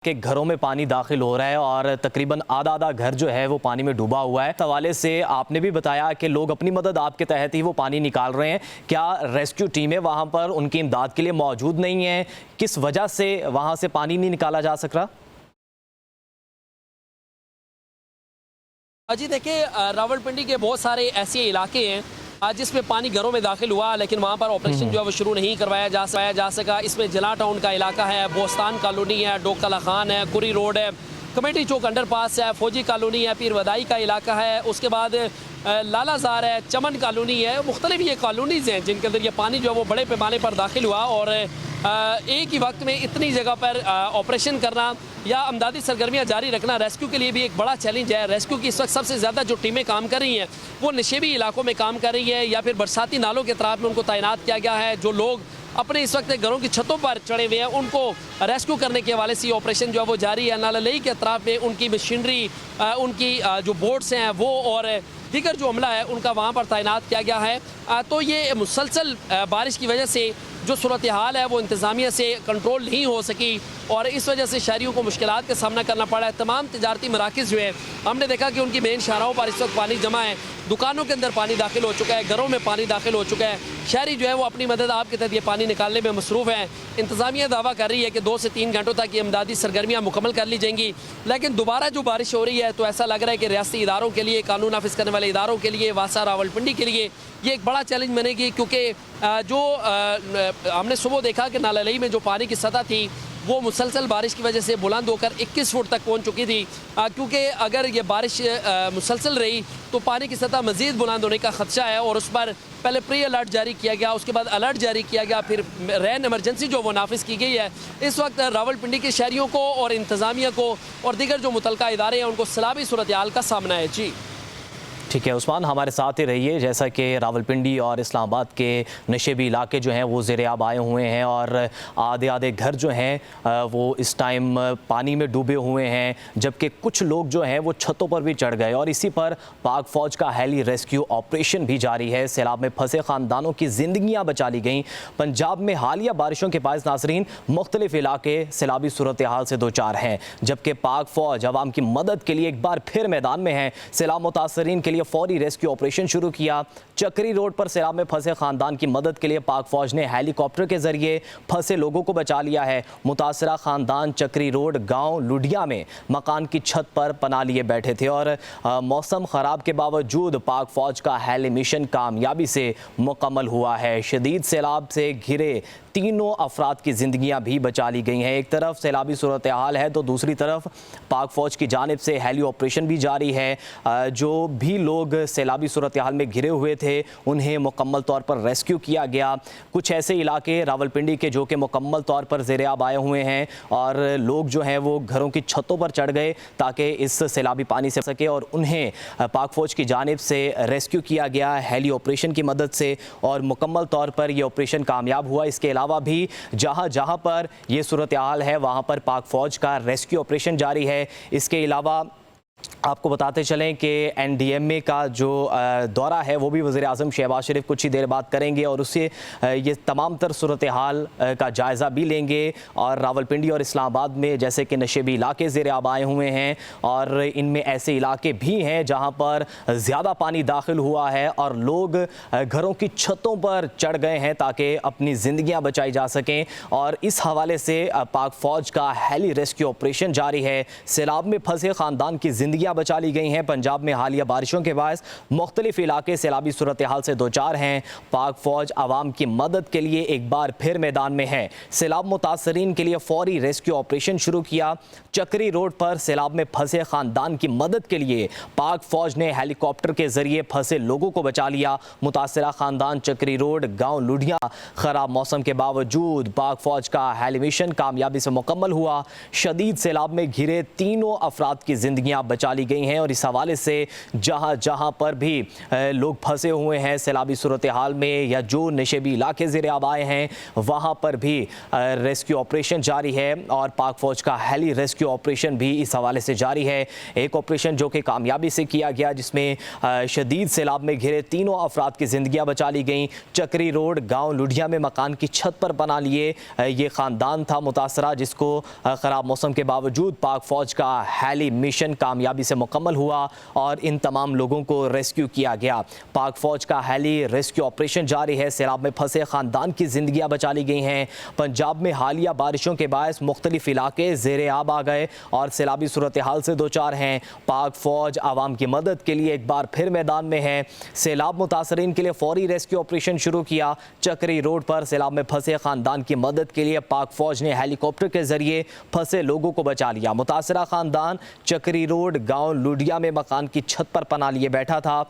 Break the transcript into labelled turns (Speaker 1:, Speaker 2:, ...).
Speaker 1: के घरों में पानी दाखिल हो रहा है और तकरीबन आधा घर जो है वो पानी में डूबा हुआ है। हवाले से आपने भी बताया कि लोग अपनी मदद आपके तहत ही वो पानी निकाल रहे हैं। क्या रेस्क्यू टीमें वहां पर उनकी इमदाद के लिए मौजूद नहीं है? किस वजह से वहां से पानी नहीं निकाला जा सक रहा?
Speaker 2: जी देखिए, रावलपिंडी के बहुत सारे ऐसे इलाके हैं जिसमें पानी घरों में दाखिल हुआ, लेकिन वहाँ पर ऑपरेशन जो है वो शुरू नहीं करवाया जा सका। इसमें जिला टाउन का इलाका है, बोस्तान कॉलोनी है, डोकला खान है, कुरी रोड है, कमेटी चौक अंडरपास है, फौजी कॉलोनी है, पीर वदाई का इलाका है, उसके बाद लालाजार है, चमन कॉलोनी है। मुख्तलिफ ये कॉलोनीज़ हैं जिनके अंदर ये पानी जो है वो बड़े पैमाने पर दाखिल हुआ और एक ही वक्त में इतनी जगह पर ऑपरेशन करना या अमदादी सरगर्मियाँ जारी रखना रेस्क्यू के लिए भी एक बड़ा चैलेंज है। रेस्क्यू की इस वक्त सबसे ज़्यादा जो टीमें काम कर रही हैं वो नशेबी इलाकों में काम कर रही है या फिर बरसाती नालों के अतराफ में उनको तैनात किया गया है। जो लोग अपने इस वक्त घरों की छतों पर चढ़े हुए हैं उनको रेस्क्यू करने के हवाले से ये ऑपरेशन जो है वो जारी है। नाललई के अतराफ में उनकी मशीनरी, उनकी जो बोट्स हैं वो और दीगर जो अमला है उनका वहाँ पर तैनात किया गया है। तो ये मुसलसल बारिश की वजह से जो सूरत हाल है वो इंतज़ामिया से कंट्रोल नहीं हो सकी और इस वजह से शहरियों को मुश्किलात का सामना करना पड़ा है। तमाम तिजारती मराकज़ जो है हमने देखा कि उनकी मेन शाहराहों पर इस वक्त पानी जमा है, दुकानों के अंदर पानी दाखिल हो चुका है, घरों में पानी दाखिल हो चुका है। शहरी जो है वो अपनी मदद आपके तहत ये पानी निकालने में मसरूफ़ है। इंतज़ामिया दावा कर रही है कि 2 से 3 घंटों तक ये इमदादी सरगर्मियाँ मुकम्मल कर ली जाएंगी, लेकिन दोबारा जो बारिश हो रही है तो ऐसा लग रहा है कि रियासती इदारों के लिए, कानून नाफिज करने वाले इदारों के लिए, वासा रावलपिंडी के लिए ये एक बड़ा चैलेंज बनेगी। क्योंकि जो हमने सुबह देखा कि नाललई में जो पानी की सतह थी वो मुसलसल बारिश की वजह से बुलंद होकर 21 फुट तक पहुंच चुकी थी। क्योंकि अगर ये बारिश मुसलसल रही तो पानी की सतह मज़ीद बुलंद होने का ख़दशा है और उस पर पहले प्री अलर्ट जारी किया गया, उसके बाद अलर्ट जारी किया गया, फिर रैन एमरजेंसी जो वो नाफिज की गई है। इस वक्त रावलपिंडी के शहरियों को और इंतज़ामिया को और दीगर जो मुतलका इदारे हैं उनको सैलाबी सूरत हाल का सामना है। जी
Speaker 1: ठीक है उस्मान, हमारे साथ ही रहिए। जैसा कि रावलपिंडी और इस्लामाबाद के नशेबी इलाके जो हैं वो ज़ेर-ए-आब आए हुए हैं और आधे घर जो हैं वो इस टाइम पानी में डूबे हुए हैं, जबकि कुछ लोग जो हैं वो छतों पर भी चढ़ गए और इसी पर पाक फ़ौज का हेली रेस्क्यू ऑपरेशन भी जारी है। सैलाब में फंसे ख़ानदानों की ज़िंदगियाँ बचा ली गईं। पंजाब में हालिया बारिशों के बायस नाज़रीन मुख्तलिफ इलाके सैलाबी सूरत हाल से दो चार हैं, जबकि पाक फ़ौज आवाम की मदद के लिए एक बार फिर मैदान में है। सैलाब मुतासरीन के लिए फौरी रेस्क्यू ऑपरेशन शुरू किया। चक्री रोड पर सैलाब में फंसे खानदान की मदद के लिए पाक फौज ने हेलीकॉप्टर के जरिए फंसे लोगों को बचा लिया है। मुतासरा खानदान चक्री रोड गांव लुडिया में मकान की छत पर पनाह लिए बैठे थे और मौसम खराब के बावजूद पाक फौज का हेली मिशन कामयाबी से मुकम्मल हुआ है। शदीद सैलाब से घिरे तीनों अफराद की ज़िंदगियां भी बचा ली गई हैं। एक तरफ सैलाबी सूरत हाल है तो दूसरी तरफ पाक फ़ौज की जानिब से हेली ऑपरेशन भी जारी है। जो भी लोग सैलाबी सूरत हाल में घिरे हुए थे उन्हें मुकम्मल तौर पर रेस्क्यू किया गया। कुछ ऐसे इलाके रावलपिंडी के जो कि मुकम्मल तौर पर ज़ेर-ए-आब आए हुए हैं और लोग जो हैं वो घरों की छतों पर चढ़ गए ताकि इस सैलाबी पानी से सके और उन्हें पाक फ़ौज की जानिब से रेस्क्यू किया गया हेली ऑपरेशन की मदद से और मुकम्मल तौर पर यह ऑपरेशन कामयाब हुआ। इसके अलावा भी जहां पर ये सूरत हाल है वहां पर पाक फौज का रेस्क्यू ऑपरेशन जारी है। इसके अलावा आपको बताते चलें कि NDMA का जो दौरा है वो भी वज़ीर आज़म शहबाज शरीफ कुछ ही देर बाद करेंगे और उससे ये तमाम तर सूरत हाल का जायज़ा भी लेंगे। और रावलपिंडी और इस्लामाबाद में जैसे कि नशेबी इलाके ज़ेर-ए-आब आए हुए हैं और इनमें ऐसे इलाके भी हैं जहां पर ज़्यादा पानी दाखिल हुआ है और लोग घरों की छतों पर चढ़ गए हैं ताकि अपनी ज़िंदगियाँ बचाई जा सकें। और इस हवाले से पाक फ़ौज का हेली रेस्क्यू ऑपरेशन जारी है। सैलाब में फंसे ख़ानदान की ज़िंदगियाँ बचा ली गई हैं। पंजाब में हालिया बारिशों के बायस मुख्तलिफ इलाके सैलाबी सूरत हाल से दो चार हैं। पाक फौज आवाम की मदद के लिए एक बार फिर मैदान में है। सैलाब मुतासरीन के लिए फौरी रेस्क्यू ऑपरेशन शुरू किया। चक्री रोड पर सैलाब में फंसे खानदान की मदद के लिए पाक फौज ने हेलीकॉप्टर के जरिए फंसे लोगों को बचा लिया। मुतासरा खानदान चक्री रोड गांव लुडिया खराब मौसम के बावजूद पाक फौज का हेली मिशन कामयाबी से मुकम्मल हुआ। शदीद सैलाब में घिरे तीनों अफराद की जिंदगियां बचा ली गई हैं और इस हवाले से जहां जहां पर भी लोग फंसे हुए हैं सैलाबी सूरत हाल में या जो नशेबी इलाके ज़ेर आब आए हैं वहां पर भी रेस्क्यू ऑपरेशन जारी है और पाक फ़ौज का हेली रेस्क्यू ऑपरेशन भी इस हवाले से जारी है। एक ऑपरेशन जो कि कामयाबी से किया गया जिसमें शदीद सैलाब में घिरे तीनों अफराद की ज़िंदगियाँ बचा ली गई। चक्री रोड गाँव लुधिया में मकान की छत पर बना लिए ये ख़ानदान था मुतासरा, जिसको ख़राब मौसम के बावजूद पाक फ़ौज का हेली मिशन कामयाबी से मुकम्मल हुआ और इन तमाम लोगों को रेस्क्यू किया गया। पाक फ़ौज का हेली रेस्क्यू ऑपरेशन जारी है। सैलाब में फंसे ख़ानदान की ज़िंदगियाँ बचा ली गई हैं। पंजाब में हालिया बारिशों के बायस मुख्तलिफ इलाके ज़ेर आब आ गए और सैलाबी सूरत हाल से दो चार हैं। पाक फ़ौज आवाम की मदद के लिए एक बार फिर मैदान में है। सैलाब मुतासरीन के लिए फौरी रेस्क्यू ऑपरेशन शुरू किया। चक्री रोड पर सैलाब में फंसे ख़ानदान की मदद के लिए पाक फ़ौज ने हेलीकॉप्टर के ज़रिए फंसे लोगों को बचा लिया। मुतासरा ख़ानदान चक्री रोड गाँव लुधिया में मकान की छत पर पनाह लिए बैठा था।